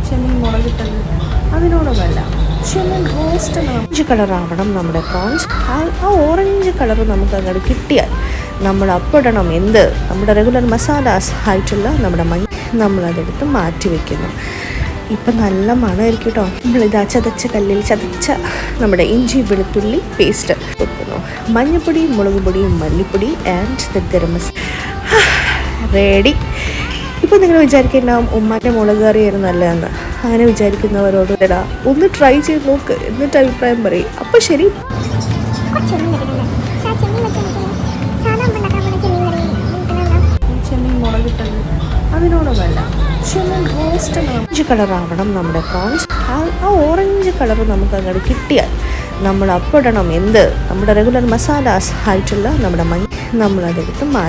ചെമ്മീൻ മുളകിട്ടത് അതിനോടൊന്നല്ല, ചെമ്മീൻ roast orange കളറാവണം നമ്മുടെ prawns. ആ orange colour നമുക്ക് അങ്ങോട്ട് കിട്ടിയാൽ നമ്മൾ അപ്പിടണം എന്ത്, നമ്മുടെ റെഗുലർ മസാലാസ് ആയിട്ടുള്ള നമ്മുടെ നമ്മളതെടുത്ത് മാറ്റി വയ്ക്കുന്നു. ഇപ്പം നല്ല മണമായിരിക്കും കേട്ടോ. നമ്മളിതാ ചതച്ച കല്ലിൽ ചതച്ച നമ്മുടെ ഇഞ്ചി വെളുത്തുള്ളി പേസ്റ്റ് വെക്കുന്നു. മഞ്ഞൾപ്പൊടി, മുളക് പൊടി, മല്ലിപ്പൊടി and the garam masala ready. ഇപ്പോൾ നിങ്ങൾ വിചാരിക്കുന്നുണ്ടാവും ഉമ്മാൻ്റെ മുളക് കറിയായിരുന്നു നല്ലതെന്ന്. അങ്ങനെ വിചാരിക്കുന്നവരോട് ഇടാ ഒന്ന് ട്രൈ ചെയ്ത് നോക്ക്, എന്നിട്ട് അഭിപ്രായം പറയും. അപ്പോൾ ശരി. ചെമ്മീൻ മുളകിട്ടത് അതിനോടൊന്നല്ല, ചെമ്മീൻ റോസ്റ്റ് ഓറഞ്ച് കളറാവണം നമ്മുടെ പ്രോൺസ്. ആ ഓറഞ്ച് കളർ നമുക്ക് അങ്ങോട്ട് കിട്ടിയാൽ നമ്മൾ അപ്പിടണം എന്ത്, നമ്മുടെ റെഗുലർ മസാലാസ് ആയിട്ടുള്ള നമ്മുടെ നമ്മളതെടുത്ത്